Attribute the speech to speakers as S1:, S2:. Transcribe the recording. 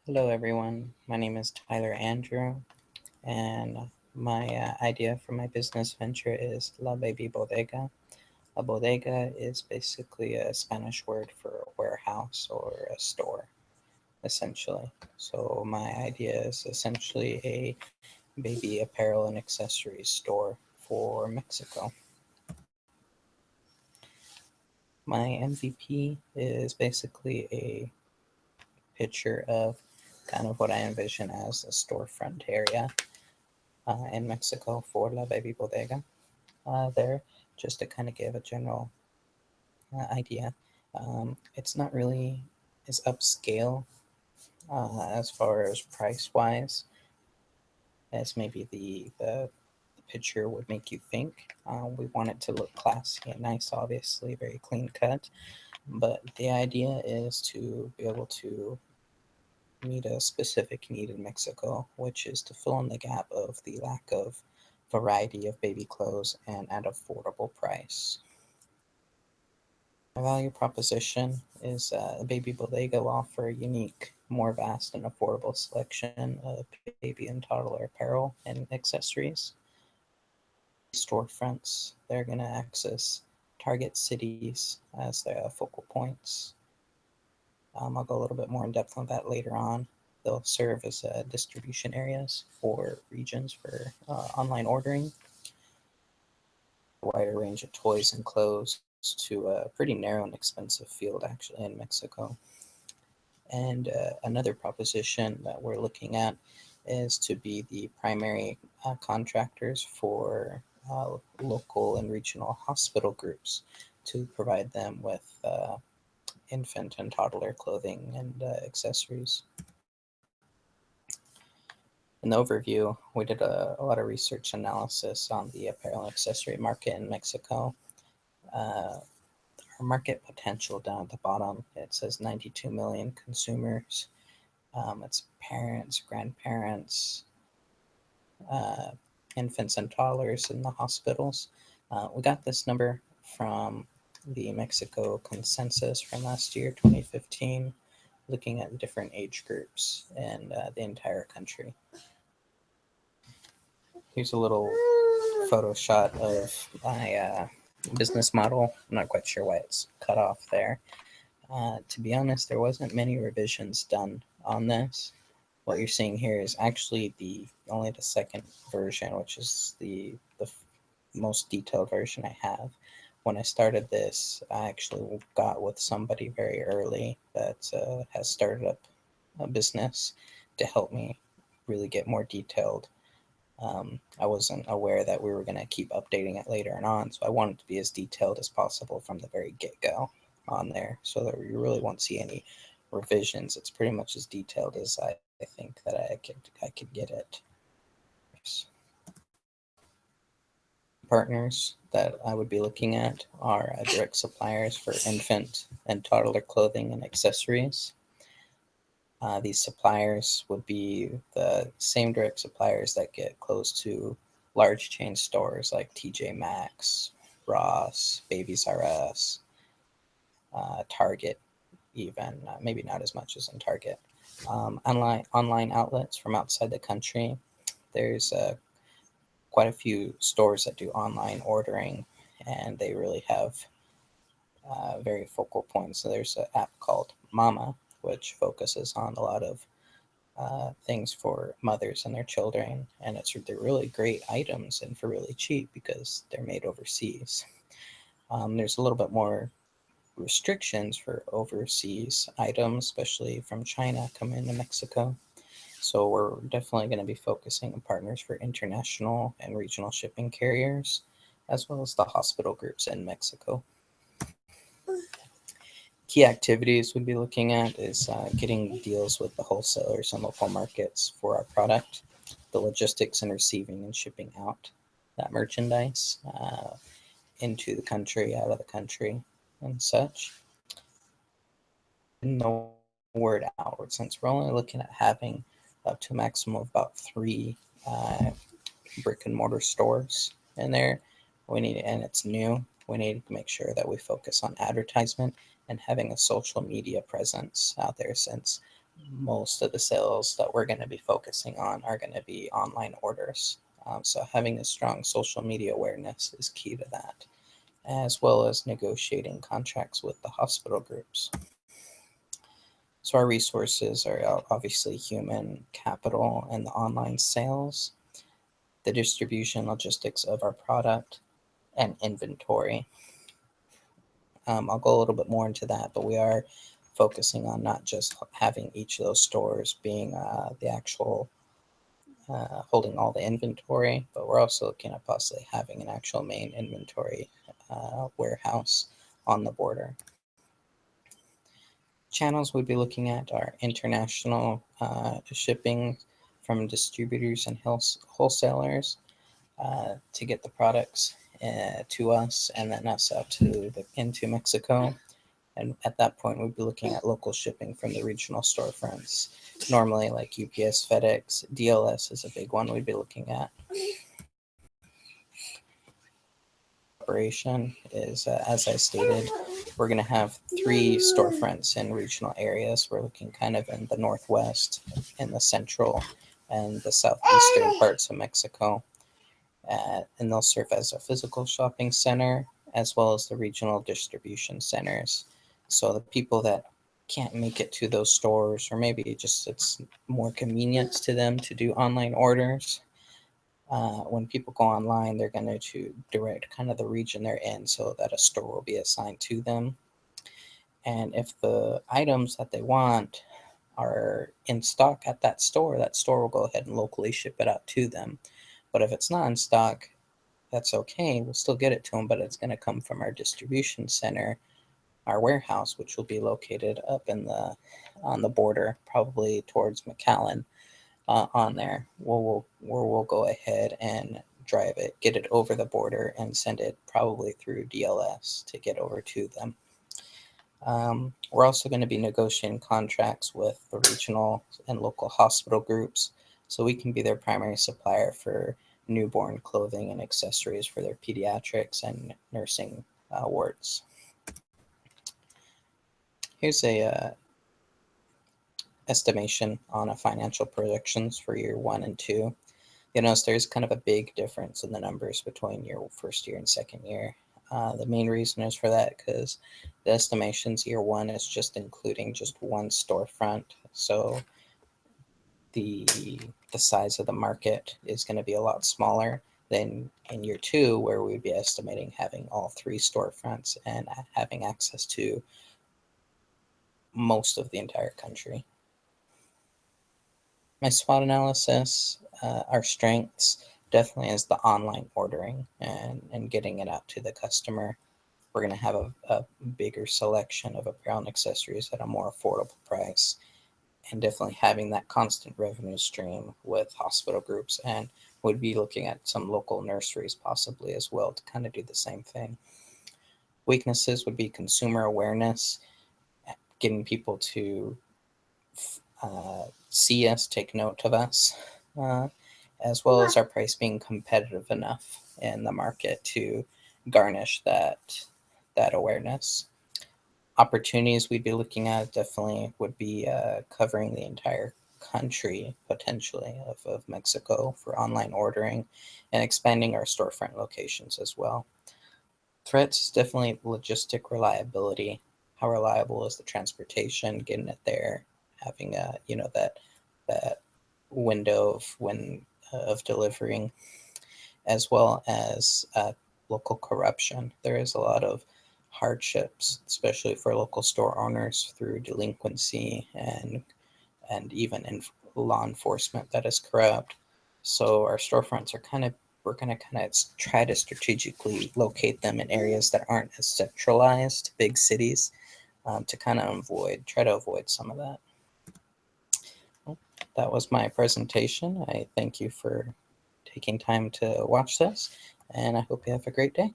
S1: Hello, everyone. My name is Tyler Andrew, and my idea for my business venture is La Baby Bodega. A bodega is basically a Spanish word for a warehouse or a store, essentially. So, my idea is essentially a baby apparel and accessories store for Mexico. My MVP is basically a picture of kind of what I envision as a storefront area in Mexico for La Baby Bodega. There, just to kind of give a general idea. It's not really as upscale as far as price wise as maybe the picture would make you think. We want it to look classy and nice, obviously, very clean cut. But the idea is to be able to meet a specific need in Mexico, which is to fill in the gap of the lack of variety of baby clothes and at affordable price. My value proposition is Baby Bodega will offer a unique, more vast and affordable selection of baby and toddler apparel and accessories. Storefronts, they're going to access target cities as their focal points. I'll go a little bit more in depth on that later on. They'll serve as distribution areas or regions for online ordering, a wider range of toys and clothes to a pretty narrow and expensive field actually in Mexico. And another proposition that we're looking at is to be the primary contractors for local and regional hospital groups to provide them with infant and toddler clothing and accessories. In the overview, we did a lot of research analysis on the apparel and accessory market in Mexico. Our market potential down at the bottom, it says 92 million consumers. It's parents, grandparents, uh, infants, and toddlers in the hospitals. We got this number from the Mexico consensus from last year, 2015, looking at different age groups in the entire country. Here's a little photo shot of my business model. I'm not quite sure why it's cut off there. To be honest, there wasn't many revisions done on this. What you're seeing here is actually the only the second version, which is the most detailed version I have. When I started this, I actually got with somebody very early that has started up a business to help me really get more detailed. I wasn't aware that we were going to keep updating it later and on, so I wanted to be as detailed as possible from the very get-go on there so that you really won't see any revisions. It's pretty much as detailed as I think that I could get it. Partners that I would be looking at are direct suppliers for infant and toddler clothing and accessories. These suppliers would be the same direct suppliers that get close to large chain stores like TJ Maxx, Ross, Babies R Us, Target, even maybe not as much as in Target. Online outlets from outside the country. There's quite a few stores that do online ordering, and they really have very focal points. So there's an app called Mama, which focuses on a lot of things for mothers and their children, and they're really great items and for really cheap because they're made overseas. There's a little bit more restrictions for overseas items, especially from China coming into Mexico. So we're definitely going to be focusing on partners for international and regional shipping carriers, as well as the hospital groups in Mexico. Key activities we'd be looking at is getting deals with the wholesalers and local markets for our product, the logistics and receiving and shipping out that merchandise into the country, out of the country, and such. And the word outward, since we're only looking at having up to a maximum of about 3 brick and mortar stores in there. And it's new. We need to make sure that we focus on advertisement and having a social media presence out there, since most of the sales that we're going to be focusing on are going to be online orders. So having a strong social media awareness is key to that, as well as negotiating contracts with the hospital groups. So our resources are obviously human capital and the online sales, the distribution logistics of our product, and inventory. I'll go a little bit more into that, but we are focusing on not just having each of those stores being the actual holding all the inventory, but we're also looking at possibly having an actual main inventory warehouse on the border. Channels we'd be looking at are international shipping from distributors and wholesalers to get the products to us and then us out into Mexico. And at that point, we'd be looking at local shipping from the regional storefronts. Normally, like UPS, FedEx, DLS is a big one we'd be looking at. Operation is, as I stated, we're going to have 3 storefronts in regional areas. We're looking kind of in the northwest, in the central, and the southeastern parts of Mexico. And they'll serve as a physical shopping center as well as the regional distribution centers. So the people that can't make it to those stores, or maybe just it's more convenience to them to do online orders, when people go online, they're going to direct kind of the region they're in so that a store will be assigned to them. And if the items that they want are in stock at that store will go ahead and locally ship it out to them. But if it's not in stock, that's okay. We'll still get it to them, but it's going to come from our distribution center, our warehouse, which will be located up on the border, probably towards McAllen. On there, we'll go ahead and drive it, get it over the border, and send it probably through DLS to get over to them. We're also going to be negotiating contracts with the regional and local hospital groups, so we can be their primary supplier for newborn clothing and accessories for their pediatrics and nursing wards. Here's a estimation on a financial projections for year 1 and 2. You'll notice there's kind of a big difference in the numbers between your first year and second year. The main reason is for that because the estimations year 1 is just including just one storefront. So the size of the market is going to be a lot smaller than in year 2, where we'd be estimating having all 3 storefronts and having access to most of the entire country. My SWOT analysis, our strengths definitely is the online ordering and getting it out to the customer. We're going to have a bigger selection of apparel and accessories at a more affordable price, and definitely having that constant revenue stream with hospital groups, and would be looking at some local nurseries possibly as well to kind of do the same thing. Weaknesses would be consumer awareness, getting people to see us, take note of us, as well as our price being competitive enough in the market to garnish that awareness. Opportunities we'd be looking at definitely would be covering the entire country potentially of Mexico for online ordering and expanding our storefront locations as well. Threats is definitely logistic reliability. How reliable is the transportation, getting it there, having that window of delivering, as well as local corruption. There is a lot of hardships, especially for local store owners, through delinquency and even in law enforcement that is corrupt. So our storefronts we're going to kind of try to strategically locate them in areas that aren't as centralized, big cities, to kind of try to avoid some of that. Well, that was my presentation. I thank you for taking time to watch this, and I hope you have a great day.